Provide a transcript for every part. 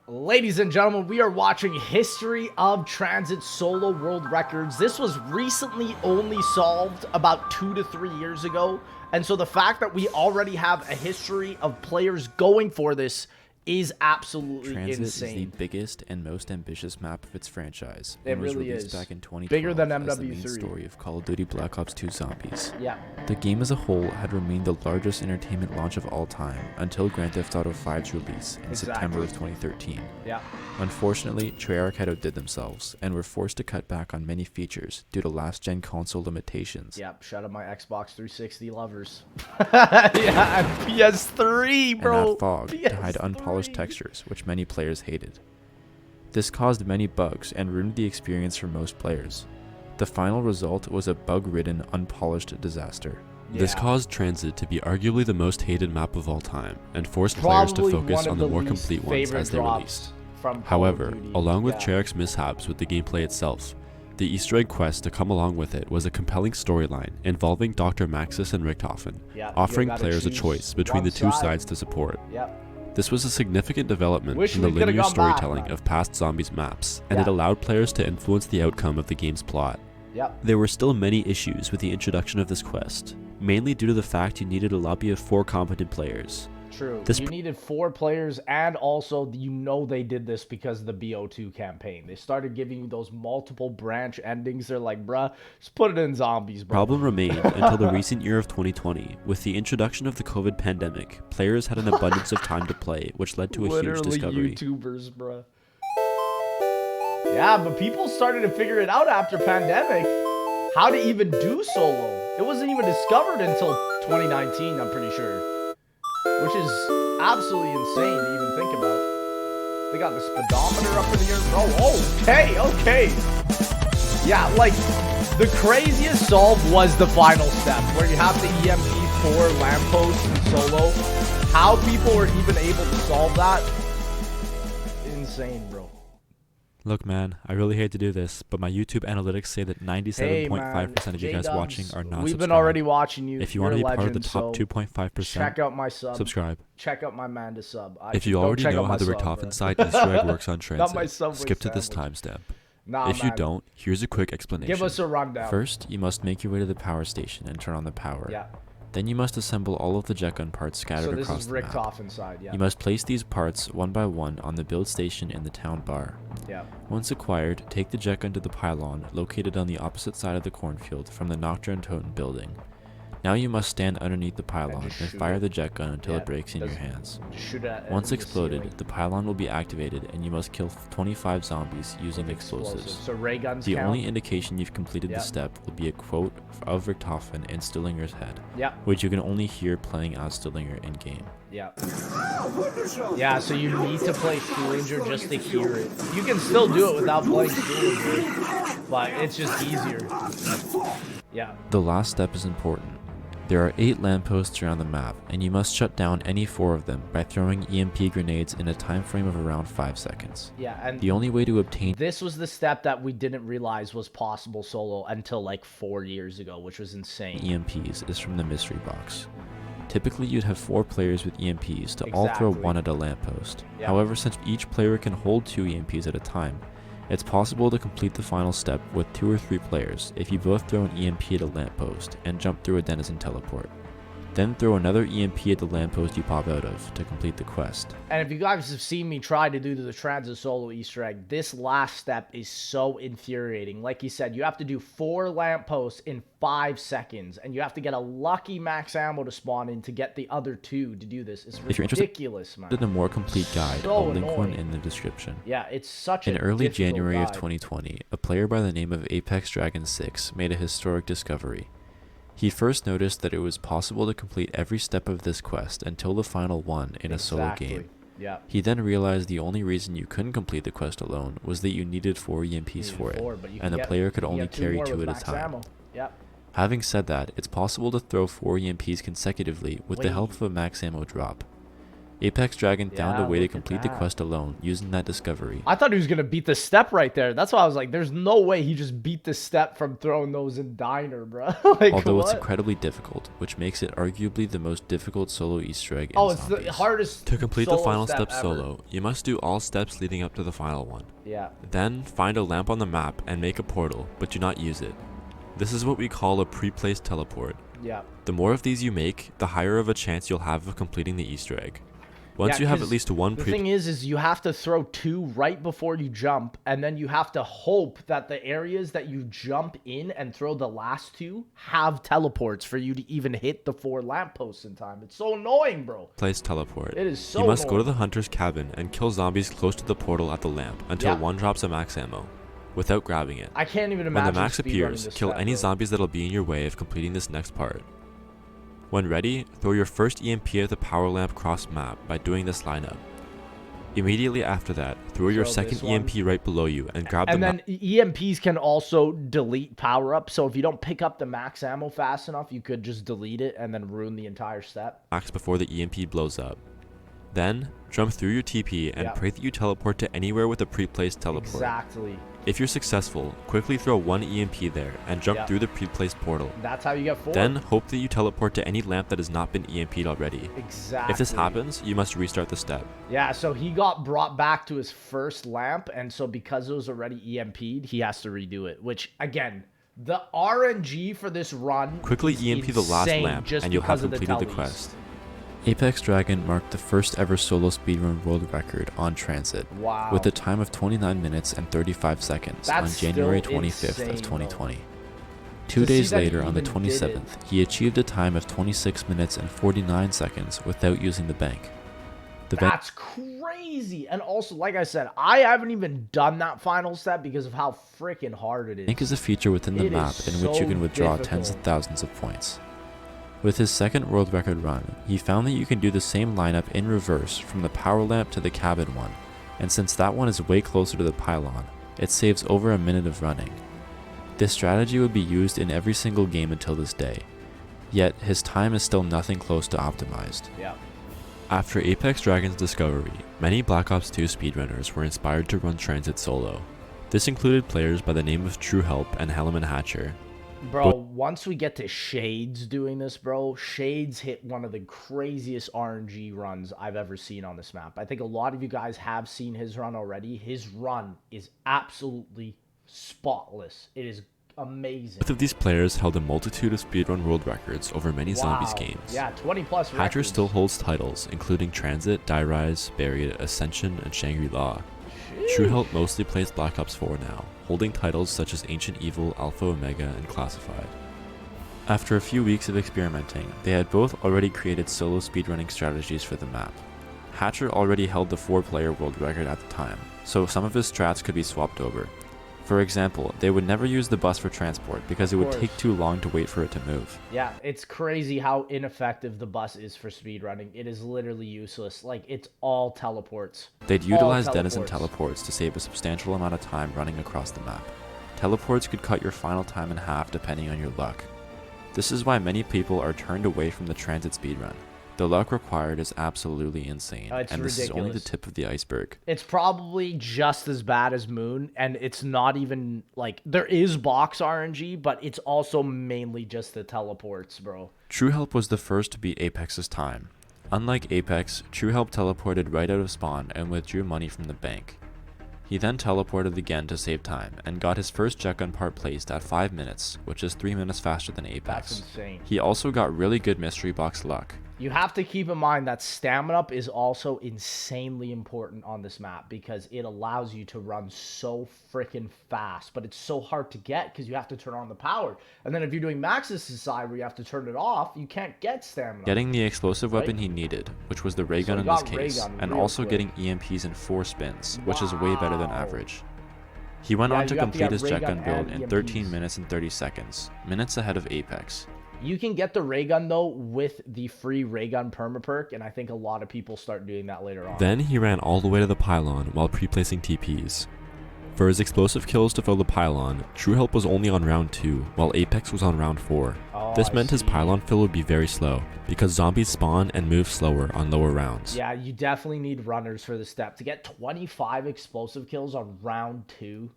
Ladies and gentlemen, we are watching History of Transit Solo World Records. This was recently only solved about 2 to 3 years ago. And so the fact that we already have a history of players going for this is absolutely Tranzit insane. is the biggest and most ambitious map of its franchise. It was really released is. back in 2012 Bigger than as the main MW3. story of Call of Duty Black Ops 2 Zombies. Yeah. The game as a whole had remained the largest entertainment launch of all time until Grand Theft Auto 5's release in September of 2013. Yeah. Unfortunately, Treyarch had outdid themselves and were forced to cut back on many features due to last-gen console limitations. Yep. Shout out my Xbox 360 lovers. Yeah, and PS3, bro. And that fog to hide PS3. unpolished textures, which many players hated. This caused many bugs and ruined the experience for most players. The final result was a bug-ridden, unpolished disaster. This Yeah. caused Transit to be arguably the most hated map of all time, and forced players to Probably focus one of on the more least complete ones favorite as they drops released. from Call of However, Duty. along with Yeah. Treyarch's mishaps with the gameplay itself, the Easter egg quest to come along with it was a compelling storyline involving Dr. Maxis and Richtofen, Yeah, you offering gotta players a choose choice between one the two side. sides to support. Yep. This was a significant development Wish in the we coulda linear gone back, storytelling man. of past Zombies maps, and it Yeah. allowed players to influence the outcome of the game's plot. Yep. There were still many issues with the introduction of this quest, mainly due to the fact you needed a lobby of 4 competent players. True. This You needed 4 players, and also they did this because of the BO2 campaign. They started giving you those multiple branch endings. They're like, bruh, just put it in zombies, bro. Problem remained until the recent year of 2020. With the introduction of the COVID pandemic, players had an abundance of time to play, which led to a huge Literally discovery. YouTubers, bruh. Yeah, but people started to figure it out after pandemic. How to even do solo. It wasn't even discovered until 2019, I'm pretty sure. Which is absolutely insane to even think about. They got the speedometer up in the air. Oh, okay. Yeah, like, the craziest solve was the final step, where you have to EMP 4 lampposts in solo. How people were even able to solve that, insane, bro. Look, man, I really hate to do this, but my YouTube analytics say that 97.5% of you guys watching are not We've subscribed. been already watching you. If you You're want to a be part of the legend, top so 2.5%, check out my sub. subscribe. Check out my man to sub. If you Don't already check know out how my the sub, Richtofen bro. side Easter egg works on Not my Transit, Subway skip to this sandwich. timestamp. Nah, If you man. don't, here's a quick explanation. Give us a rundown. First, you must make your way to the power station and turn on the power. Yeah. Then you must assemble all of the jet gun parts So scattered this across is the Rick map. Toffin side, yeah. You must place these parts one by one on the build station in the town bar. Yeah. Once acquired, take the jet gun to the pylon located on the opposite side of the cornfield from the Nocturne Totem building. Now you must stand underneath the pylon just and shoot fire it. the jet gun until Yeah, it breaks in your doesn't- hands. Just shoot it at Once the exploded, ceiling the pylon will be activated and you must kill 25 zombies using with explosives. So ray guns The count? only indication you've completed Yep. the step will be a quote of Richtofen in Stillinger's head, Yeah. which you can only hear playing as Stillinger in game. Yeah. Yeah, so you need to play Stillinger just to hear it. You can still do it without playing Stillinger, but it's just easier. Yeah. The last step is important. There are 8 lampposts around the map, and you must shut down any 4 of them by throwing EMP grenades in a time frame of around 5 seconds. Yeah, and The only way to obtain this was the step that we didn't realize was possible solo until like 4 years ago, which was insane. EMPs is from the mystery box. Typically, you'd have 4 players with EMPs to all throw Exactly. one at a lamppost. Yeah. However, since each player can hold 2 EMPs at a time, it's possible to complete the final step with 2 or 3 players if you both throw an EMP at a lamppost and jump through a denizen teleport. Then throw another EMP at the lamppost you pop out of to complete the quest. And if you guys have seen me try to do the Transit solo Easter egg, this last step is so infuriating. Like you said, you have to do 4 lampposts in 5 seconds, and you have to get a lucky max ammo to spawn in to get the other 2 to do this. It's If you're interested ridiculous, man. in a more complete guide, So I'll link one annoying. in the description. Yeah, it's such a In early difficult January of guide. 2020, a player by the name of Apex Dragon 6 made a historic discovery. He first noticed that it was possible to complete every step of this quest until the final one in a solo game. Yeah. He then realized the only reason you couldn't complete the quest alone was that you needed 4 EMPs Needed for it, 4, but you and can the get- player could you can only get 2 carry more 2 with at a max time. ammo. Yeah. Having said that, it's possible to throw 4 EMPs consecutively with the help of a max ammo drop. Apex Dragon found a Yeah, way to look at complete the that. quest alone using that discovery. I thought he was going to beat the step right there. That's why I was like, there's no way he just beat the step from throwing those in Diner, bro. Like, Although it's what? incredibly difficult, which makes it arguably the most difficult solo Easter egg in Oh, it's Zombies. the hardest To complete the solo final step ever. solo, you must do all steps leading up to the final one. Yeah. Then, find a lamp on the map and make a portal, but do not use it. This is what we call a pre-placed teleport. Yeah. The more of these you make, the higher of a chance you'll have of completing the Easter egg. Once Yeah, you have 'cause at least one The thing is you have to throw 2 right before you jump, and then you have to hope that the areas that you jump in and throw the last 2 have teleports for you to even hit the 4 lampposts in time. It's so annoying, bro. place teleport. It is so You must go to annoying. the hunter's cabin and kill zombies close to the portal at the lamp until Yeah. one drops a max ammo, without grabbing it. I can't even When imagine the max speedrunning appears, this kill step, any bro. zombies that'll be in your way of completing this next part. When ready, throw your first EMP at the power lamp cross map by doing this lineup. Immediately after that, throw your Throw second this one. EMP right below you and grab And the then EMPs can also delete power-ups, so if you don't pick up the max ammo fast enough, you could just delete it and then ruin the entire step. max before the EMP blows up. Then, jump through your TP and Yeah. pray that you teleport to anywhere with a pre-placed teleport. Exactly. If you're successful, quickly throw one EMP there and jump Yeah. through the pre-placed portal. That's how you get 4. Then, hope that you teleport to any lamp that has not been EMP'd already. Exactly. If this happens, you must restart the step. Yeah, so he got brought back to his first lamp, and so because it was already EMP'd, he has to redo it. Which, again, the RNG for this run Quickly is EMP the last insane lamp just and you'll have because of completed the tellies. quest. Apex Dragon marked the first ever solo speedrun world record on Transit, Wow. with a time of 29 minutes and 35 seconds on That's January still 25th insane, of 2020. bro. 2 To see days that he later, on the even did 27th, he achieved a time of 26 minutes and 49 seconds without using the bank. The bank That's crazy. And also, like I said, I haven't even done that final step because of how freaking hard it is. is a feature within the It map is in which you so can withdraw tens of difficult. thousands of points. With his second world record run, he found that you can do the same lineup in reverse from the power lamp to the cabin one, and since that one is way closer to the pylon, it saves over a minute of running. This strategy would be used in every single game until this day, yet his time is still nothing close to optimized. Yeah. After Apex Dragon's discovery, many Black Ops 2 speedrunners were inspired to run Transit solo. This included players by the name of True Help and Hellman Hatcher. Bro, once we get to Shades doing this, bro, Shades hit one of the craziest RNG runs I've ever seen on this map. I think a lot of you guys have seen his run already. His run is absolutely spotless. It is amazing. Both of these players held a multitude of speedrun world records over many Zombies Wow. games. Yeah, 20 plus Hatcher records. still holds titles, including Transit, Die Rise, Buried, Ascension, and Shangri-La. True Help mostly plays Black Ops 4 now, holding titles such as Ancient Evil, Alpha Omega, and Classified. After a few weeks of experimenting, they had both already created solo speedrunning strategies for the map. Hatcher already held the 4-player world record at the time, so some of his strats could be swapped over. For example, they would never use the bus for transport because it would take too long to wait for it to move. Yeah, it's crazy how ineffective the bus is for speedrunning. It is literally useless. Like, it's all teleports. They'd utilize denizen teleports. teleports to save a substantial amount of time running across the map. Teleports could cut your final time in half depending on your luck. This is why many people are turned away from the Transit speedrun. The luck required is absolutely insane, It's and this is only the ridiculous. tip of the iceberg. It's probably just as bad as Moon, and it's not even, like, there is box RNG, but it's also mainly just the teleports, bro. True Help was the first to beat Apex's time. Unlike Apex, True Help teleported right out of spawn and withdrew money from the bank. He then teleported again to save time, and got his first jetgun part placed at 5 minutes, which is 3 minutes faster than Apex. That's insane. He also got really good mystery box luck. You have to keep in mind that stamina up is also insanely important on this map because it allows you to run so freaking fast, but it's so hard to get because you have to turn on the power. And then if you're doing Maxis' side where you have to turn it off, you can't get stamina. Getting the explosive weapon Right. he needed, which was the ray gun he in this got ray case, gun and real also quick. getting EMPs in 4 spins, which is way better than Wow. average. He went Yeah, on to you have to complete get his ray gun jetgun build and in 13 EMPs. minutes and 30 seconds, minutes ahead of Apex. You can get the ray gun though with the free ray gun permaperk, and I think a lot of people start doing that later on. Then he ran all the way to the pylon while pre-placing TPs. For his explosive kills to fill the pylon, True Help was only on round 2, while Apex was on round 4. Oh, This I meant his see. pylon fill would be very slow, because zombies spawn and move slower on lower rounds. Yeah, you definitely need runners for the step. To get 25 explosive kills on round 2.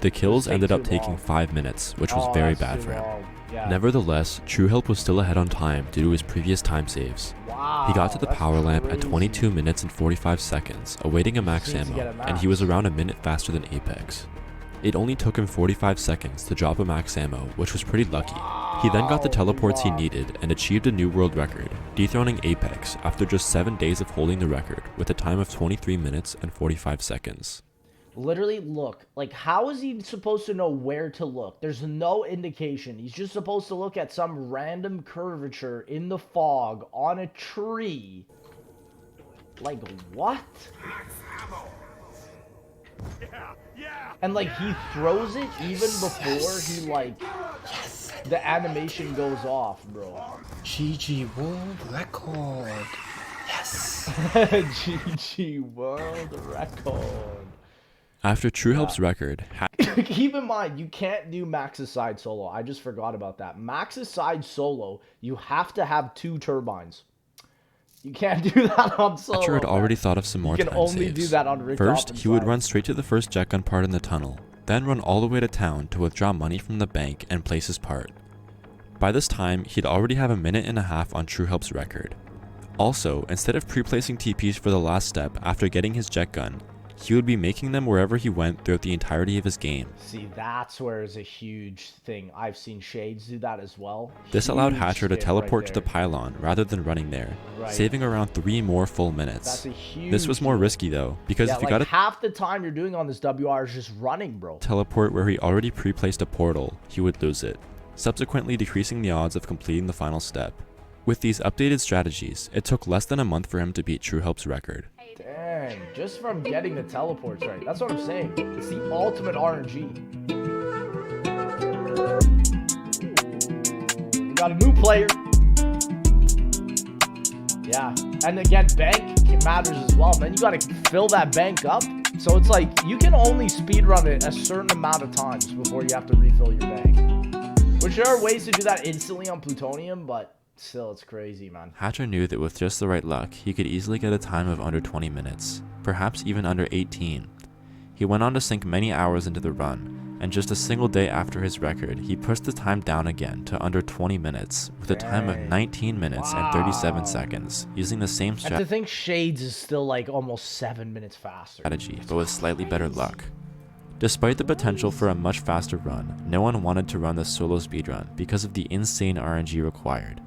The kills take ended up too taking long. 5 minutes, which was Oh, very that's bad too for him. long. Yeah. Nevertheless, True Help was still ahead on time due to his previous time saves. Wow. He got to the that's power lamp at crazy. 22 minutes and 45 seconds, awaiting a max Needs to ammo, get a and he was max. around a minute faster than Apex. It only took him 45 seconds to drop a max ammo, which was pretty lucky. He then got the Wow, teleports he wow. needed and achieved a new world record, dethroning Apex after just 7 days of holding the record with a time of 23 minutes and 45 seconds. Literally, look. Like, how is he supposed to know where to look? There's no indication. He's just supposed to look at some random curvature in the fog on a tree. Like, what? And, like, he throws it even before he, like, the animation goes off, bro. GG World Record. Yes. GG World Record. After True Help's record, Keep in mind, you can't do Max's side solo. I just forgot about that. Max's side solo, you have to have 2 turbines. You can't do that on solo. Hatcher had man. already thought of some more You can time only saves. do that on Rick First, Dobbin's he would side. run straight to the first jet gun part in the tunnel, then run all the way to town to withdraw money from the bank and place his part. By this time, he'd already have a minute and a half on True Help's record. Also, instead of pre-placing TPs for the last step after getting his jet gun, he would be making them wherever he went throughout the entirety of his game. See, that's where is a huge thing. I've seen Shades do that as well. This allowed Huge Hatcher to tip teleport right to the there. pylon rather than running there, Right. saving around 3 more full minutes. That's a huge This was more deal. risky though, because Yeah, if you like got a half the time you're doing on this WR is just running, bro. teleport where he already pre-placed a portal, he would lose it, subsequently decreasing the odds of completing the final step. With these updated strategies, it took less than a month for him to beat True Help's record. Dang, just from getting the teleports right. That's what I'm saying. It's the ultimate RNG. Ooh, we got a new player. Yeah, and again, bank matters as well, man. You gotta fill that bank up. So it's like, you can only speedrun it a certain amount of times before you have to refill your bank. Which there are ways to do that instantly on Plutonium, but still, it's crazy, man. Hatcher knew that with just the right luck, he could easily get a time of under 20 minutes, perhaps even under 18. He went on to sink many hours into the run, and just a single day after his record, he pushed the time down again to under 20 minutes, with a time of Dang. 19 minutes and Wow. 37 seconds, using the same And to think Shades is still like almost 7 minutes faster. strategy, but with slightly better luck. Despite the potential for a much faster run, no one wanted to run the solo speedrun because of the insane RNG required.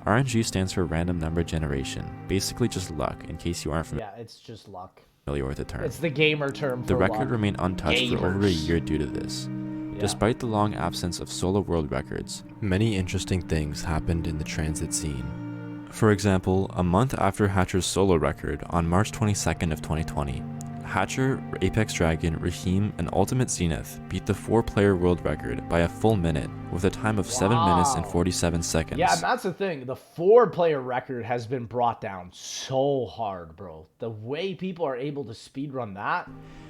RNG stands for random number generation, basically just luck in case you aren't Yeah, it's just luck. familiar with the term. It's the gamer term for The record luck. remained untouched for over a Gamers. year due to this. Yeah. Despite the long absence of solo world records, many interesting things happened in the Transit scene. For example, a month after Hatcher's solo record, on March 22nd of 2020, Hatcher, Apex Dragon, Raheem, and Ultimate Zenith beat the 4-player world record by a full minute with a time of 7 minutes and Wow. 47 seconds. Yeah, and that's the thing. The 4-player record has been brought down so hard, bro. The way people are able to speedrun that.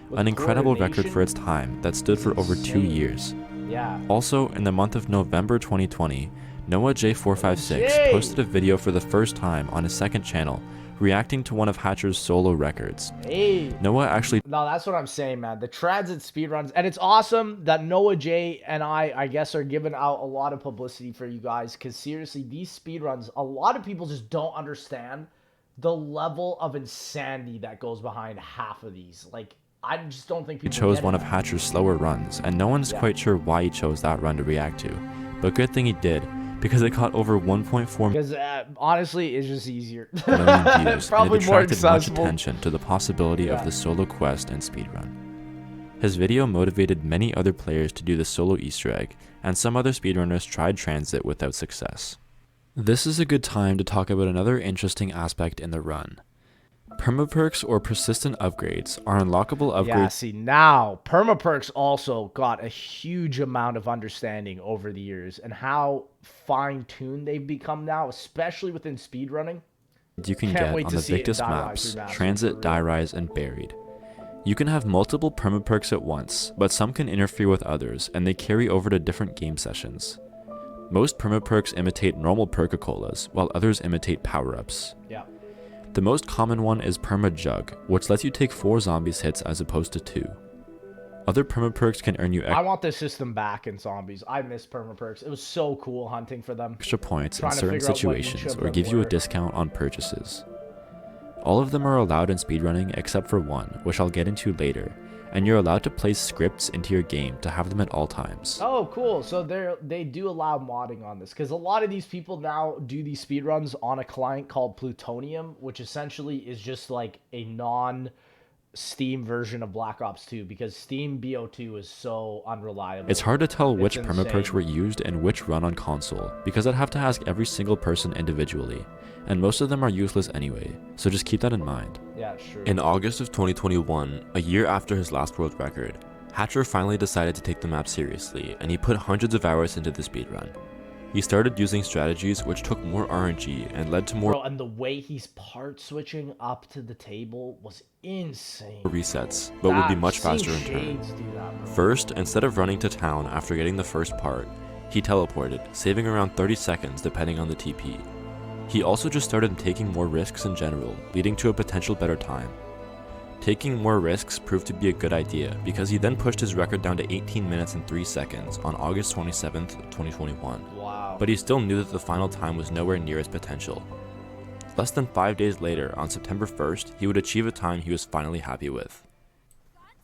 with An incredible record coordination, for its time that stood for over 2 insane. years. Yeah. Also, in the month of November 2020, Noah J456 Jay! posted a video for the first time on his second channel, reacting to one of Hatcher's solo records. Hey. Noah actually No, that's what I'm saying, man. The Transit speedruns. And it's awesome that Noah J and I guess, are giving out a lot of publicity for you guys. Because seriously, these speedruns, a lot of people just don't understand the level of insanity that goes behind half of these. Like, I just don't think people chose get one it. of Hatcher's slower runs, and no one's Yeah. quite sure why he chose that run to react to. But good thing he did, because it caught over 1.4 Because honestly, it's just easier. million views, It's probably and it more attracted much accessible. attention to the possibility Yeah. of the solo quest and speedrun. His video motivated many other players to do the solo Easter egg, and some other speedrunners tried Transit without success. This is a good time to talk about another interesting aspect in the run. Permaperks or persistent upgrades are unlockable upgrades. Yeah, see, now permaperks also got a huge amount of understanding over the years, and how fine-tuned they've become now, especially within speedrunning. You can Can't get wait on to the see it in Victus Die Rise maps, Remastered, Transit, for Die real. Rise, and Buried. You can have multiple permaperks at once, but some can interfere with others, and they carry over to different game sessions. Most permaperks imitate normal Perca-Colas, while others imitate power-ups. Yeah. The most common one is Perma Jug, which lets you take 4 zombies hits as opposed to 2. Other permaperks can earn you I want this system back in zombies. I miss permaperks. It was so cool hunting for them. extra points in Trying to certain figure out what each situations of or them give you a were. discount on purchases. All of them are allowed in speedrunning except for one, which I'll get into later, and you're allowed to place scripts into your game to have them at all times. Oh, cool. So they do allow modding on this, because a lot of these people now do these speedruns on a client called Plutonium, which essentially is just like a non-Steam version of Black Ops 2, because Steam BO2 is so unreliable. It's hard to tell which It's permaperks insane. were used and which run on console, because I'd have to ask every single person individually, and most of them are useless anyway, so just keep that in mind. Yeah, sure. In August of 2021, a year after his last world record, Hatcher finally decided to take the map seriously, and he put hundreds of hours into the speedrun. He started using strategies which took more RNG and led to more Bro, and the way he's part switching up to the table was insane. resets, but would be much Seeing faster in turn. Shades do that, bro. First, instead of running to town after getting the first part, he teleported, saving around 30 seconds depending on the TP. He also just started taking more risks in general, leading to a potential better time. Taking more risks proved to be a good idea because he then pushed his record down to 18 minutes and 3 seconds on August 27th, 2021. Wow. But he still knew that the final time was nowhere near his potential. Less than 5 days later, on September 1st, he would achieve a time he was finally happy with.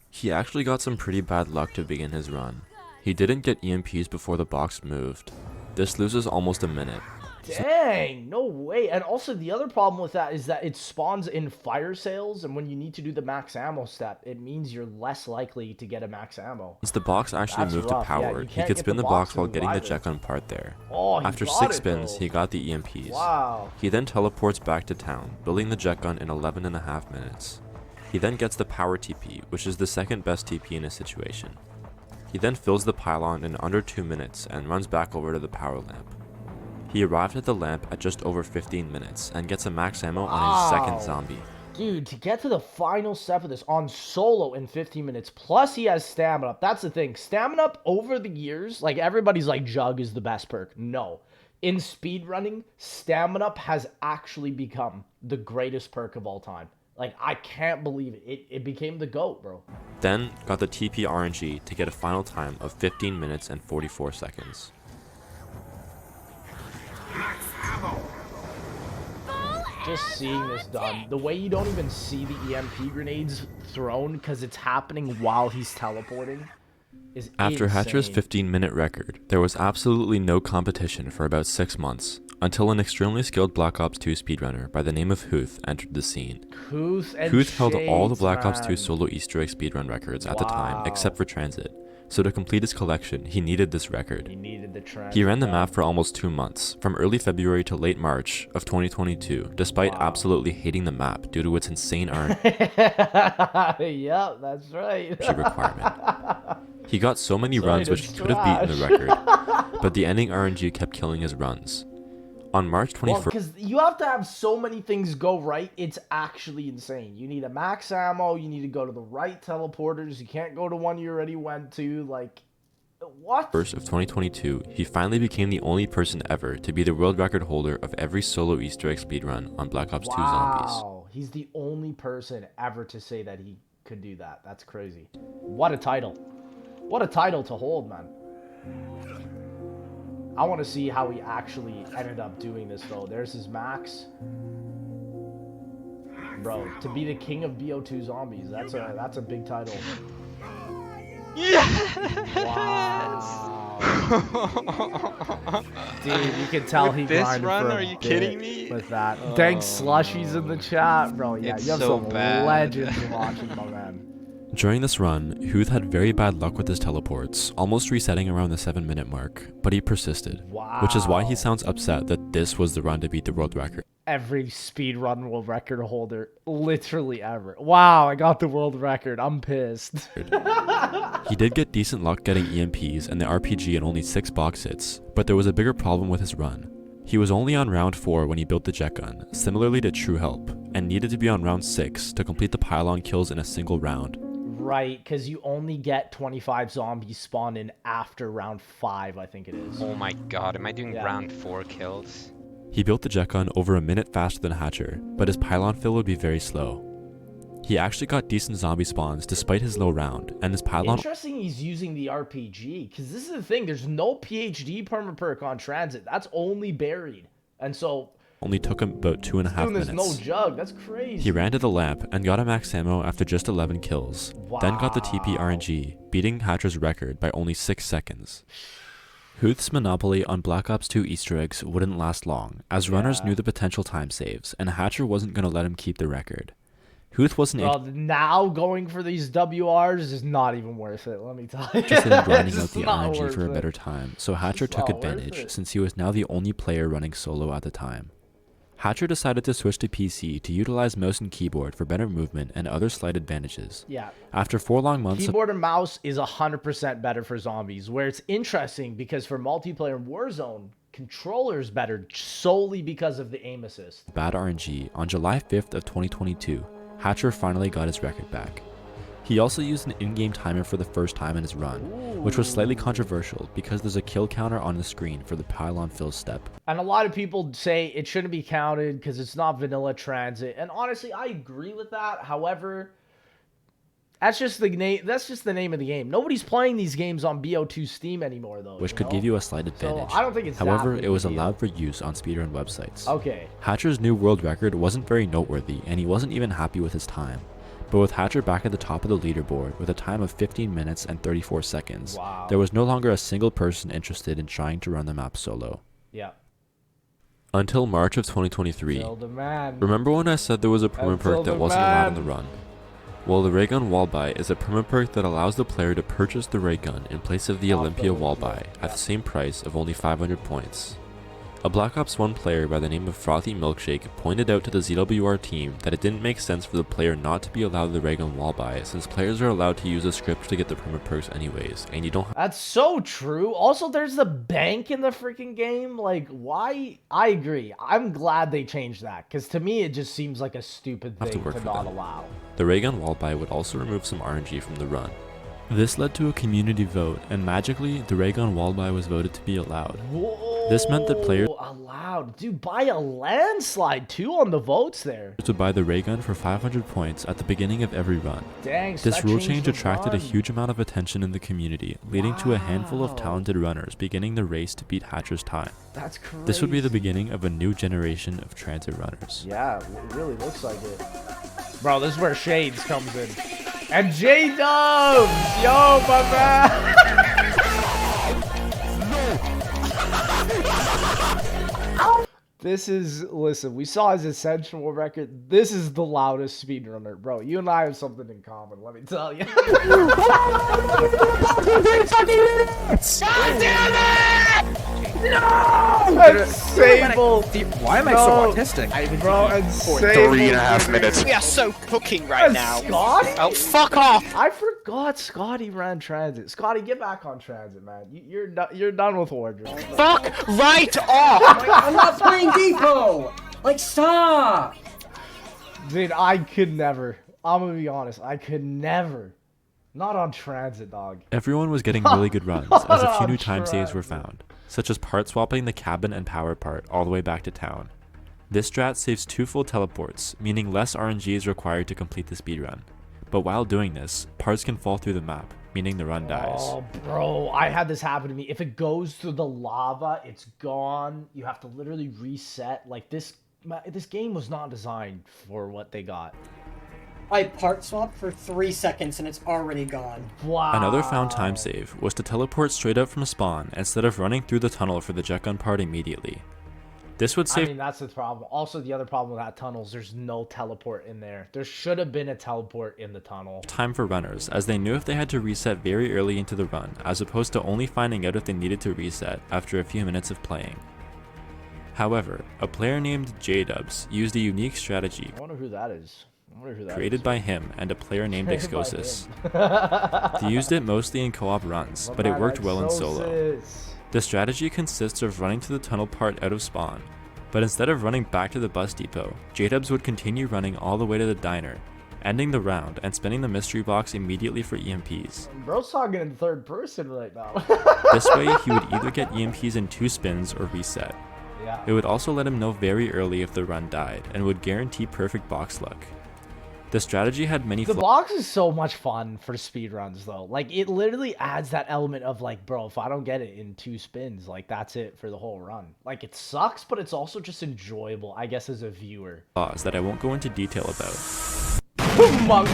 He actually got some pretty bad luck to begin his run. He didn't get EMPs before the box moved. This loses almost a minute. Dang, no way. And also the other problem with that is that it spawns in fire sales, and when you need to do the max ammo step, it means you're less likely to get a max ammo. Once the box actually That's moved rough. to Yeah, power, you he can't could get spin the the box box to while getting the revive it. jet gun part there. Oh, he After got 6 it, spins, though. he got the EMPs. Wow. He then teleports back to town, building the jet gun in 11.5 minutes. He then gets the power TP, which is the second best TP in his situation. He then fills the pylon in under 2 minutes and runs back over to the power lamp. He arrived at the lamp at just over 15 minutes and gets a max ammo on his second Wow. zombie. Dude, to get to the final step of this on solo in 15 minutes, plus he has stamina up. That's the thing. Stamina up over the years, like everybody's like Jug is the best perk. No. In speedrunning, stamina up has actually become the greatest perk of all time. Like, I can't believe it. It became the GOAT, bro. Then got the TP RNG to get a final time of 15 minutes and 44 seconds. Just seeing this done, the way you don't even see the EMP grenades thrown because it's happening while he's teleporting is After Hatcher's insane. 15-minute record, there was absolutely no competition for about 6 months, until an extremely skilled Black Ops 2 speedrunner by the name of Huth entered the scene. Huth and Huth held all the Shades, Black Ops 2 man. solo Easter egg speedrun records at the time, Wow. except for Transit, so to complete his collection, he needed this record. He needed the trend. He ran the map for almost 2 months, from early February to late March of 2022, despite absolutely hating the map due to its insane RNG Yep, that's right. requirement. He got so many Sorry runs to which could have beaten the record, but the ending RNG kept killing his runs. On March 21st, Well, because you have to have so many things go right, it's actually insane. You need a max ammo, you need to go to the right teleporters, you can't go to one you already went to, like, what? of 2022, he finally became the only person ever to be the world record holder of every solo Easter egg speedrun on Black Ops 2 Zombies. Wow, he's the only person ever to say that he could do that. That's crazy. What a title. What a title to hold, man. I want to see how he actually ended up doing this, though. There's his max. Bro, to be the king of BO2 zombies, that's a big title. Wow. Dude, you can tell he With this grinded run, for a are you bit kidding me? with that. Thanks, Slushies in the chat, bro. Yeah, It's you have so some bad. legends watching, my man. During this run, Huth had very bad luck with his teleports, almost resetting around the 7-minute mark, but he persisted, which is why he sounds upset that this was the run to beat the world record. Every speedrun world record holder, literally ever. Wow, I got the world record. I'm pissed. He did get decent luck getting EMPs and the RPG in only 6 box hits, but there was a bigger problem with his run. He was only on round 4 when he built the jet gun, similarly to True Help, and needed to be on round 6 to complete the pylon kills in a single round. right, because you only get 25 zombies spawn in after round 5, I think it is. Oh my god, am I doing Yeah. round 4 kills? He built the jet gun over a minute faster than Hatcher, but his pylon fill would be very slow. He actually got decent zombie spawns despite his low round, and his pylon Interesting he's using the RPG, because this is the thing, there's no PhD permaperk on Transit. That's only buried. And so, only took him about 2.5 doing minutes. this no jug, that's crazy. He ran to the lamp and got a max ammo after just 11 kills, then got the TP RNG, beating Hatcher's record by only 6 seconds. Huth's monopoly on Black Ops 2 Easter eggs wouldn't last long, as runners knew the potential time saves, and Hatcher wasn't going to let him keep the record. Huth wasn't Well, now going for these WRs is not even worth it, let me tell you. interested in grinding out It's the not RNG worth for a it. better time, so Hatcher It's took not worth advantage it. since he was now the only player running solo at the time. Hatcher decided to switch to PC to utilize mouse and keyboard for better movement and other slight advantages. Yeah. After 4 long months of Keyboard and mouse is 100% better for zombies, where it's interesting because for multiplayer in Warzone, controller's better solely because of the aim assist. bad RNG, on July 5th of 2022, Hatcher finally got his record back. He also used an in-game timer for the first time in his run, which was slightly controversial because there's a kill counter on the screen for the pylon fill step. And a lot of people say it shouldn't be counted because it's not vanilla Transit. And honestly, I agree with that. However, that's just the name. That's just the name of the game. Nobody's playing these games on BO2 Steam anymore, though. Which could give you a slight advantage. I don't think it's that However, big it was a deal. allowed for use on speedrun websites. Okay. Hatcher's new world record wasn't very noteworthy, and he wasn't even happy with his time. But with Hatcher back at the top of the leaderboard with a time of 15 minutes and 34 seconds, there was no longer a single person interested in trying to run the map solo. Yeah. Until March of 2023. Kill the man. Remember when I said there was a permaperk that wasn't allowed on the run? Well, the ray gun wall buy is a permaperk that allows the player to purchase the ray gun in place of the Olympia wall buy at the same price of only 500 points. A Black Ops 1 player by the name of Frothy Milkshake pointed out to the ZWR team that it didn't make sense for the player not to be allowed the ray gun wall buy since players are allowed to use a script to get the permaperks anyways, and you don't have That's so true. Also, there's the bank in the freaking game. Like, why? I agree. I'm glad they changed that because to me, it just seems like a stupid to thing work to for not them. allow. The ray gun wall buy would also remove some RNG from the run. This led to a community vote, and magically, the ray gun wall buy was voted to be allowed. Whoa, This meant that players allowed, dude, by a landslide too on the votes there. would buy the ray gun for 500 points at the beginning of every run. Dang, so This that rule changed change the attracted a run. huge amount of attention in the community, leading to a handful of Wow. talented runners beginning the race to beat Hatcher's time. That's crazy. This would be the beginning of a new generation of transit runners. Yeah, it really looks like it. Bro, this is where Shades comes in. And J-Dubs! Yo, my man! This is, listen, we saw his Essential record. This is the loudest speedrunner. Bro, you and I have something in common, let me tell you. And Sable. Why am I so autistic? Bro, and Sable. 3.5 minutes. We are so cooking right And now. Scotty? Oh, fuck off! I forgot Scotty ran Transit. Scotty, get back on Transit, man. You're done with Wardrobe. Fuck right off! I'm not playing Depot! Like, stop! Dude, I could never. I'm gonna be honest. I could never. Not on Transit, dog. Everyone was getting really good runs, as a few new time saves Transit. were found, such as part swapping the cabin and power part all the way back to town. This strat saves 2 full teleports, meaning less RNG is required to complete the speedrun. But while doing this, parts can fall through the map, meaning the run dies. Oh, bro, I had this happen to me. If it goes through the lava, it's gone. You have to literally reset. Like this game was not designed for what they got. I part swapped for 3 seconds and it's already gone. Wow. Another found time save was to teleport straight up from spawn instead of running through the tunnel for the jet gun part immediately. This would I save mean, that's the problem. Also, the other problem with that tunnel is there's no teleport in there. There should have been a teleport in the tunnel. time for runners, as they knew if they had to reset very early into the run, as opposed to only finding out if they needed to reset after a few minutes of playing. However, a player named J-Dubs used a unique strategy I wonder who that is. created by him and a player named Created by Excosis. They used it mostly in co-op runs, but it worked well in solo. The strategy consists of running to the tunnel part out of spawn, but instead of running back to the bus depot, J-Dubs would continue running all the way to the diner, ending the round and spinning the mystery box immediately for EMPs. Bro's talking in third person right now. This way, he would either get EMPs in 2 spins or reset. Yeah. It would also let him know very early if the run died, and would guarantee perfect box luck. The strategy had many The flaws. box is so much fun for speedruns, though. Like, it literally adds that element of, like, bro, if I don't get it in 2 spins, like, that's it for the whole run. Like, it sucks, but it's also just enjoyable, I guess, as a viewer. That I won't go into detail about, Monkeys!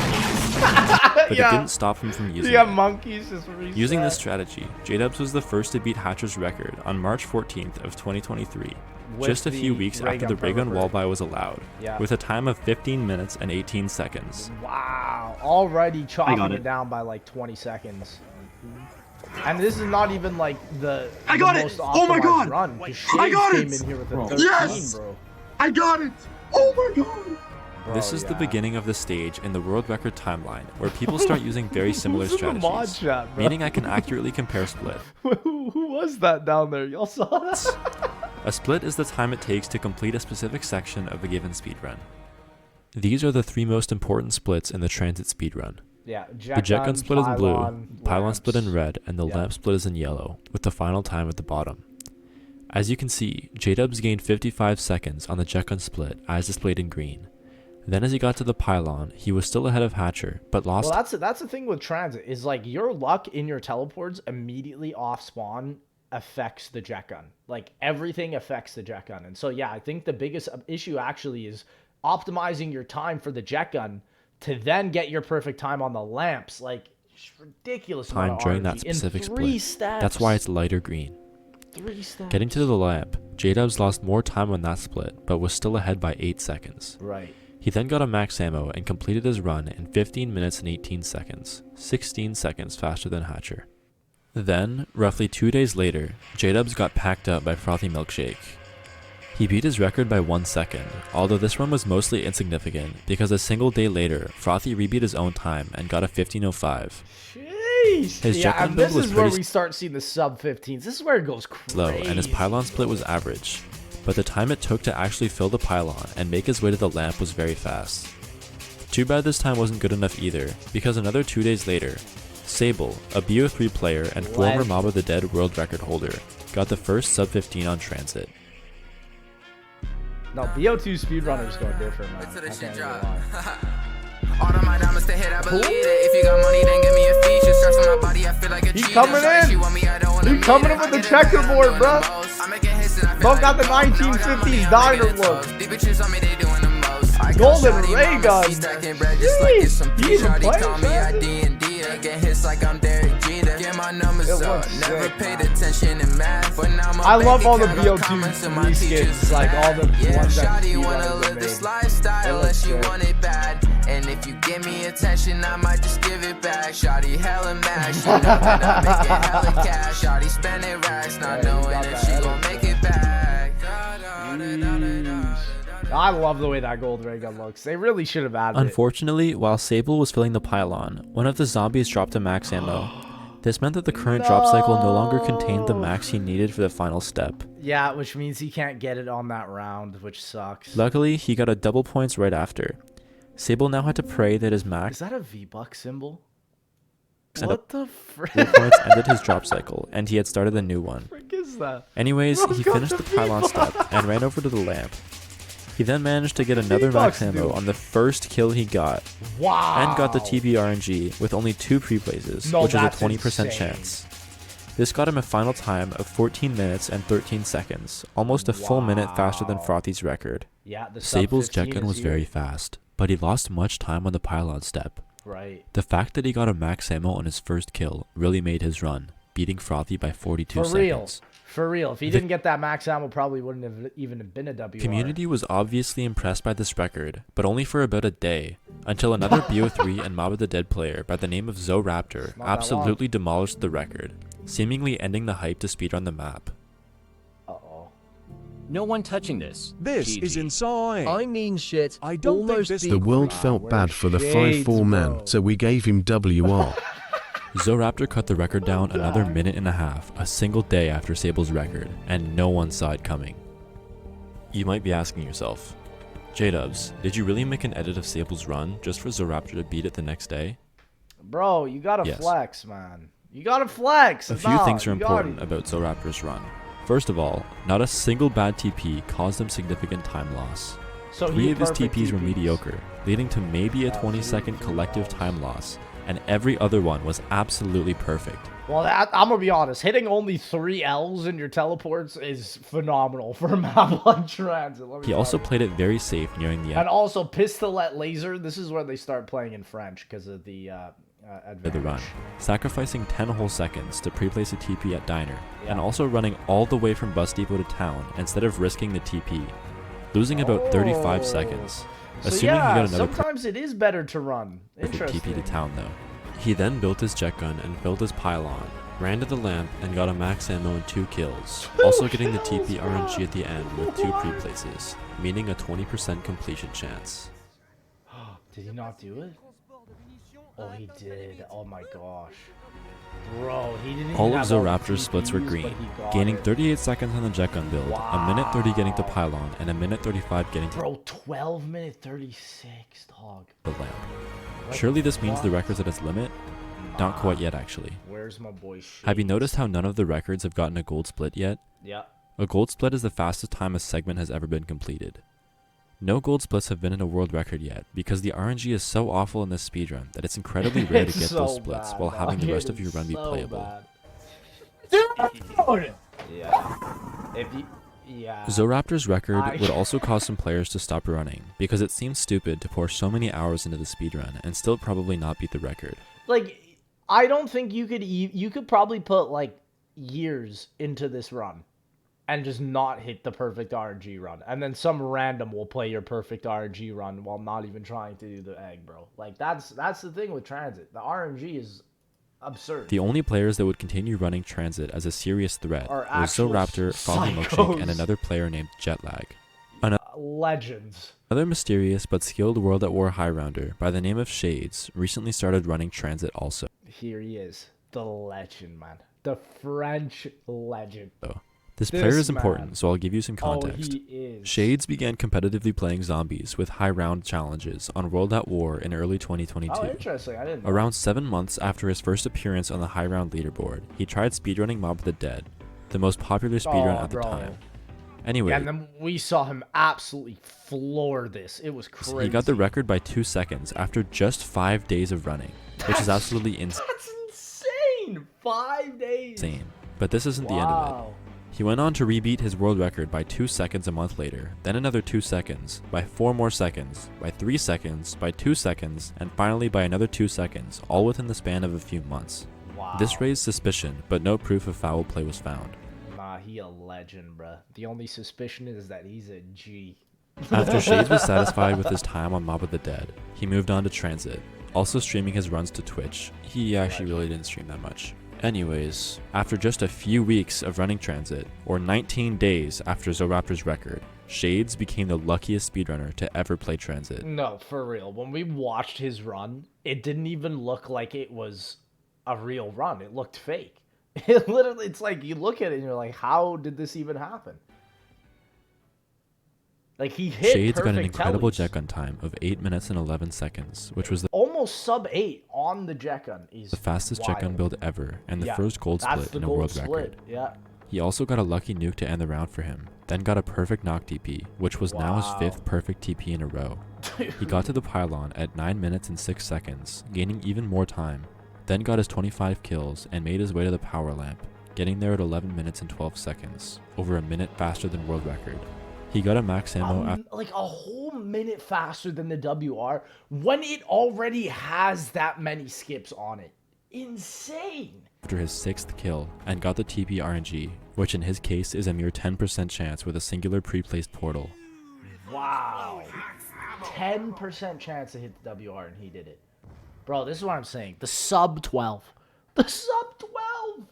but it Yeah. didn't stop him from using Yeah, it. monkeys just reset. Using this strategy, J-Dubs was the first to beat Hatcher's record on March 14th of 2023, With just a few the weeks ray after gun the ray gun pervert. wall buy was allowed, Yeah. with a time of 15 minutes and 18 seconds. Wow. Already chopping it down by, like, 20 seconds. And this is not even, like, the most optimized Oh my God! run. 'Cause I got Shades it! came in here with a 13, Yes! bro. I got it! Oh my god! This Bro, is the yeah. beginning of the stage in the world record timeline, where people start using very similar Who's in the mod strategies, chat, bro? meaning I can accurately compare split. Who was that down there? Y'all saw that? A split is the time it takes to complete a specific section of a given speedrun. These are the 3 most important splits in the Transit speedrun. Yeah, The jet gun split is in blue, pylon lamps. split in red, and the Yeah. lamp split is in yellow, with the final time at the bottom. As you can see, J-Dubs gained 55 seconds on the jet gun split as displayed in green. Then as he got to the pylon, he was still ahead of Hatcher, but lost. Well, that's the thing with Transit, is like your luck in your teleports immediately off spawn affects the jet gun. Like, everything affects the jet gun. And so, yeah, I think the biggest issue actually is optimizing your time for the jet gun to then get your perfect time on the lamps. Like, it's ridiculous time amount of during that RNG in specific 3 split. steps. That's why it's lighter green. 3 steps. Getting to the lamp, J-Dubs lost more time on that split, but was still ahead by 8 seconds. Right. He then got a max ammo and completed his run in 15 minutes and 18 seconds, 16 seconds faster than Hatcher. Then, roughly 2 days later, J-Dubs got packed up by Frothy Milkshake. He beat his record by 1 second, although this run was mostly insignificant because a single day later, Frothy rebeat his own time and got a 15:05. Jeez. His jet gun and build this was is where pretty we start seeing the sub 15s. This is where it goes crazy. slow, and his pylon split was average, but the time it took to actually fill the pylon and make his way to the lamp was very fast. Too bad this time wasn't good enough either, because another 2 days later, Sable, a BO3 player and former Legend. Mob of the Dead world record holder, got the first sub 15 on Transit. No, BO2 speedrunners go different, man. I can't even lie. All of my diamonds to hit, I believe it. If you got money, then give me a feature. Stress on my body, I feel like a He cheater. coming in. She want me, I don't wanna He meet coming her. in with I the get it back, I'm checkerboard, doing bro. the most. I make it hits and I feel Bro like got the a pro. Know I got 1950s money, I'm diner making it look. toast. These bitches on me, they doing the most. I got Golden shawty ray mama, gun. she stacking bread just like it's some He P. even Shawty playing call me Transit? ID&D. I get hits like I'm Derek Jeter. Get my numbers It up. looks Never sick, paid man. attention in math, but now my I love bank all the account got BO2 comments and my reskins, teachers like all the yeah, ones that shawty speedrunners wanna have live made. this It lifestyle looks unless you sick. want it bad. And if you give me attention, I might just give it back. Shawty hella mad, she know that I'm making hella cash. Shawty spending racks, not Yeah, you knowing got if that she edit, gon' bro. make it back. I love the way that gold ray gun looks. They really should have added it. Unfortunately, while Sable was filling the pylon, one of the zombies dropped a max ammo. This meant that the current drop cycle no longer contained the max he needed for the final step. Yeah, which means he can't get it on that round, which sucks. Luckily, he got a double points right after. Sable now had to pray that his Is max that a V-Buck symbol? and What the frick points ended his drop cycle, and he had started a new one. is that? Anyways, Bro he got finished the the pylon V-Bucks. step and ran over to the lamp. He then managed to get another max V-Bucks, ammo dude. on the first kill he got, Wow. and got the TBRNG with only 2 pre-plays, No, which was a that's 20% insane. chance. This got him a final time of 14 minutes and 13 seconds, almost a full minute faster than Wow. Frothy's record. Yeah, the sub Sable's jet 15 gun is was here. very fast, but he lost much time on the pylon step. Right. The fact that he got a max ammo on his first kill really made his run, beating Frothy by 42 For real. seconds. For real. If he The- didn't get that max ammo, probably wouldn't have even been a WR. Community was obviously impressed by this record, but only for about a day, until another BO3 and Mob of the Dead player by the name of Zoraptor Not that absolutely demolished the record, seemingly ending the hype to speedrun the map. Uh-oh. No one touching this. This is insane. I mean shit. I don't think almost this- beat The world Wow, felt we're bad for the shades, 5-4 man, bro. so we gave him WR. Zoraptor cut the record down another minute and a half, a single day after Sable's record, and no one saw it coming. You might be asking yourself, J-Dubs, did you really make an edit of Sable's run just for Zoraptor to beat it the next day? Bro, you gotta Yes. flex, man. You gotta flex. A few things are important about Zoraptor's run. First of all, not a single bad TP caused him significant time loss. So 3 he of his perfect TPs were TPs. mediocre, leading to maybe a 20-second collective time loss, and every other one was absolutely perfect. Well, I'm gonna be honest. Hitting only 3 L's in your teleports is phenomenal for a map like Transit. Let me He tell also you. played it very safe nearing the And end also, Pistolet Laser. This is where they start playing in French because of the of the run, advantage. sacrificing 10 whole seconds to pre-place a TP at Diner, and Yeah. also running all the way from Bus Depot to town instead of risking the TP, losing about 35 seconds. So Assuming yeah, he got another sometimes it is better to run. perfect Interesting. TP to town though. He then built his jet gun and built his pylon, ran to the lamp and got a max ammo and 2 kills, also getting the TP RNG at the end with 2 pre-places, meaning a 20% completion chance. Did he not do it? Oh, he did. Oh my gosh. Bro, he didn't All even of have the Zoraptor's splits were TPs, green, but he got gaining it. 38 seconds on the jet gun build, a minute 30 getting to pylon, and a minute 35 getting to Bro, 12 minute 36, dog. the lamp. Surely this means the record's at its limit? Not quite yet, actually. Where's my boy Shades? Have you noticed how none of the records have gotten a gold split yet? Yeah. A gold split is the fastest time a segment has ever been completed. No gold splits have been in a world record yet, because the RNG is so awful in this speedrun that it's incredibly rare to It's get so those splits bad, while dog. having the rest of It your is run be so playable. bad. Yeah. If you, yeah. Zoraptor's record I- would also cause some players to stop running, because it seems stupid to pour so many hours into the speedrun and still probably not beat the record. Like, I don't think you could you could probably put like years into this run and just not hit the perfect RNG run, and then some random will play your perfect RNG run while not even trying to do the egg, bro. Like that's the thing with Transit. The RNG is absurd. The only players that would continue running Transit as a serious threat Are were actual Zoraptor, Foggy Milkshake, psychos. and another player named Jetlag. Legends. Another mysterious but skilled World at War high rounder by the name of Shades recently started running Transit also. Here he is, the legend, man. The French legend. This This player is man. important, so I'll give you some context. Oh, he is. Shades began competitively playing zombies with high round challenges on World at War in early 2022. Oh, interesting. I didn't know. Around 7 months after his first appearance on the high round leaderboard, he tried speedrunning Mob of the Dead, the most popular speedrun at the bro. time. Anyway, Yeah, and then we saw him absolutely floor this. It was crazy. he got the record by 2 seconds after just 5 days of running, which is absolutely That's insane. 5 days. insane. But this isn't the end of it. Wow. He went on to rebeat his world record by 2 seconds a month later, then another 2 seconds, by 4 more seconds, by 3 seconds, by 2 seconds, and finally by another 2 seconds, all within the span of a few months. Wow. This raised suspicion, but no proof of foul play was found. Nah, he a legend, bruh. The only suspicion is that he's a G. After Shades was satisfied with his time on Mob of the Dead, he moved on to Transit, also streaming his runs to Twitch. He actually really didn't stream that much. Anyways, after just a few weeks of running Transit, or 19 days after Zoraptor's record, Shades became the luckiest speedrunner to ever play Transit. No, for real. When we watched his run, it didn't even look like it was a real run. It looked fake. It literally, it's like you look at it and you're like, how did this even happen? Like he hit Shades got an perfect incredible tellies. jet gun time of 8 minutes and 11 seconds, which was the Almost sub 8 on the jet gun. Is fastest jet gun wild. build ever, and the Yeah, first gold that's split the in a gold world split. record. Yeah. He also got a lucky nuke to end the round for him, then got a perfect knock TP, which was now his Wow. 5th perfect TP in a row. He got to the pylon at 9 minutes and 6 seconds, gaining even more time, then got his 25 kills and made his way to the power lamp, getting there at 11 minutes and 12 seconds, over a minute faster than world record. He got a max ammo Like a whole minute faster than the WR when it already has that many skips on it. Insane. after his 6th kill, and got the TP RNG, which in his case is a mere 10% chance with a singular pre-placed portal. Wow. 10% chance to hit the WR and he did it. Bro, this is what I'm saying. The sub 12. The sub 12.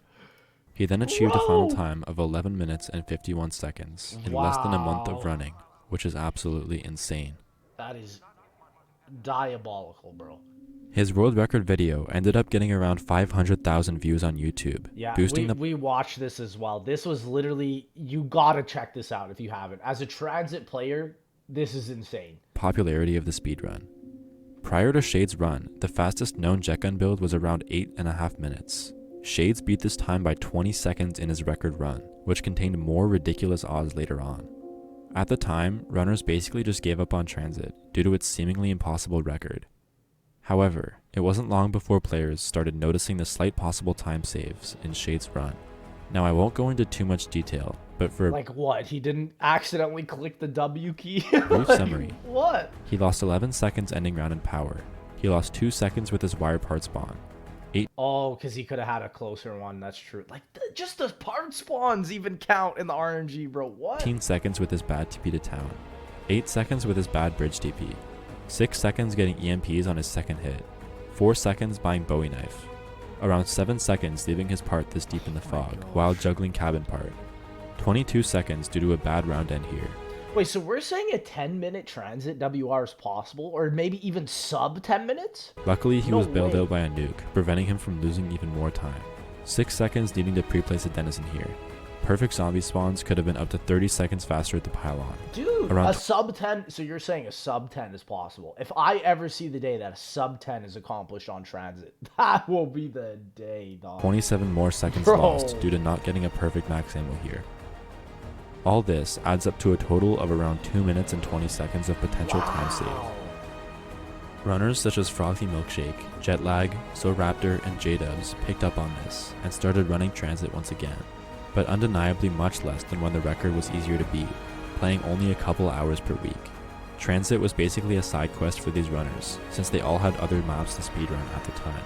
He then achieved a final Whoa. time of 11 minutes and 51 seconds in less than a month Wow. of running, which is absolutely insane. That is diabolical, bro. His world record video ended up getting around 500,000 views on YouTube, Yeah, boosting the we watched this as well. This was literally, you gotta check this out if you haven't. As a Transit player, This is insane. Popularity of the speedrun. Prior to Shade's run, the fastest known jetgun build was around 8.5 minutes. Shades beat this time by 20 seconds in his record run, which contained more ridiculous odds later on. At the time, runners basically just gave up on Transit due to its seemingly impossible record. However, it wasn't long before players started noticing the slight possible time saves in Shade's run. Now I won't go into too much detail, but for a Like what? He didn't accidentally click the W key? brief Like, summary, what? he lost 11 seconds ending round in power. He lost 2 seconds with his wire part spawn. Oh, because he could have had a closer one. That's true. Like, just the part spawns even count in the RNG, bro. What? 18 seconds with his bad TP to town. 8 seconds with his bad bridge TP. 6 seconds getting EMPs on his second hit. 4 seconds buying Bowie knife. Around 7 seconds leaving his part this deep in the fog while juggling cabin part. 22 seconds due to a bad round end here. Wait, so we're saying a 10-minute transit WR is possible? Or maybe even sub 10 minutes? Luckily, he No was bailed way. out by a nuke, preventing him from losing even more time. 6 seconds needing to pre-place a denizen here. Perfect zombie spawns could have been up to 30 seconds faster at the pylon. Dude, Around a sub 10. So you're saying a sub 10 is possible. If I ever see the day that a sub 10 is accomplished on transit, that will be the day, dog. 27 more seconds Bro. lost due to not getting a perfect max ammo here. All this adds up to a total of around 2 minutes and 20 seconds of potential time save. Runners such as Frothy Milkshake, Jetlag, ZoRaptor, and J-Dubs picked up on this and started running Transit once again, but undeniably much less than when the record was easier to beat, playing only a couple hours per week. Transit was basically a side quest for these runners, since they all had other maps to speedrun at the time.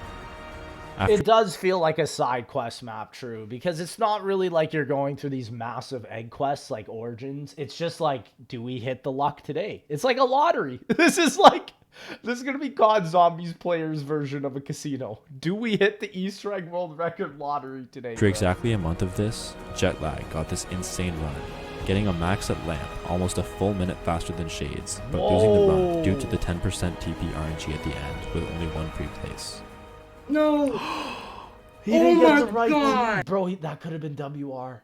It does feel like a side quest map, true, because it's not really like you're going through these massive egg quests like Origins. It's just like, do we hit the luck today? It's like a lottery. This is gonna be COD Zombies players' version of a casino. Do we hit the Easter egg world record lottery today? After bro? exactly a month of this, Jetlag got this insane run, getting a max at Lamp almost a full minute faster than Shades, but losing the run due to the 10% TP RNG at the end with only one pre-place. No! He didn't get the right bro, that could have been WR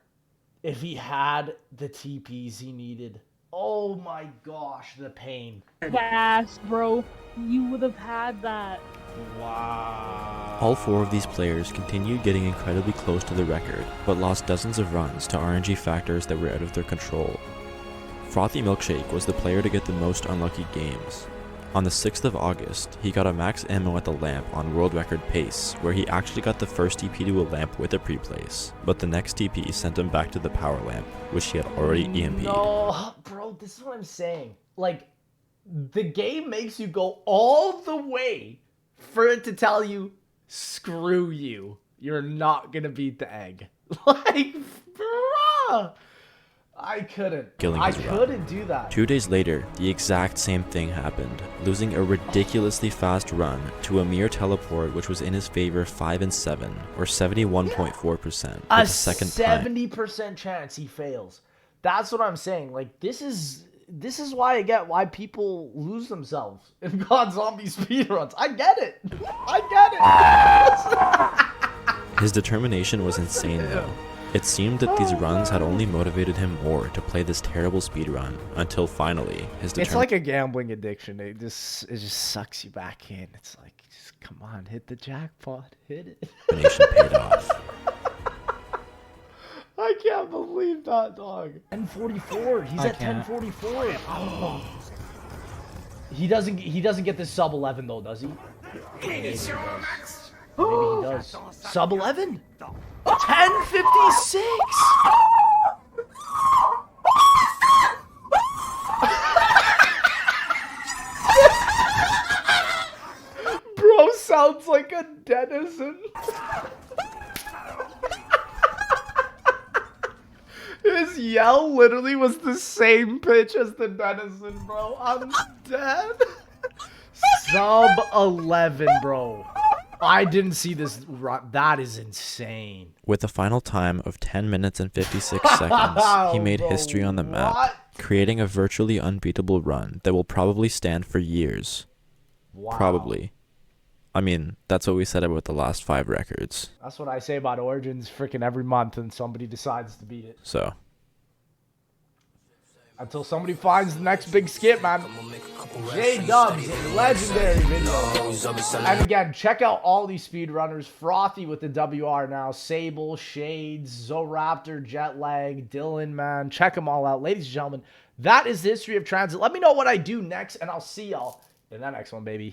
if he had the TPs he needed. Oh my gosh, the pain. Fast, bro. You would have had that. Wow. All 4 of these players continued getting incredibly close to the record, but lost dozens of runs to RNG factors that were out of their control. Frothy Milkshake was the player to get the most unlucky games. On the 6th of August, he got a max ammo at the lamp on world record pace, where he actually got the first TP to a lamp with a pre-place, but the next TP sent him back to the power lamp, which he had already EMP'd. No, bro, this is what I'm saying. Like, the game makes you go all the way for it to tell you, screw you. You're not gonna beat the egg. Like, bruh. I couldn't. Killing I his run. couldn't do that. 2 days later, the exact same thing happened, losing a ridiculously fast run to a mere teleport which was in his favor 5 and 7, or 71.4%, A with the second time. 70% chance he fails. That's what I'm saying. Like, this is why I get why people lose themselves in COD Zombie speedruns. I get it. I get it. His determination was insane though. It seemed that these runs had only motivated him more to play this terrible speedrun, until finally, his It's like a gambling addiction. It just sucks you back in. It's like, just come on, hit the jackpot. Hit it. determination paid off. I can't believe that, dog. 1044. He's at 1044. Oh. He doesn't get this sub 11 though, does he? Maybe he does. Sub 11? 1056. Bro sounds like a denizen. His yell literally was the same pitch as the denizen, bro. I'm dead. Sub 11, bro. I didn't see this. That is insane. With a final time of 10 minutes and 56 seconds, he made history on the map, creating a virtually unbeatable run that will probably stand for years. Wow. Probably. I mean, that's what we said about the last 5 records. That's what I say about Origins freaking every month and somebody decides to beat it. So, Until somebody finds the next big skip, man. J-Dubs, legendary video. And again, check out all these speedrunners. Frothy with the WR now. Sable, Shades, Zoraptor, Jetlag, Dylan, man. Check them all out. Ladies and gentlemen, that is the history of Transit. Let me know what I do next, and I'll see y'all in that next one, baby.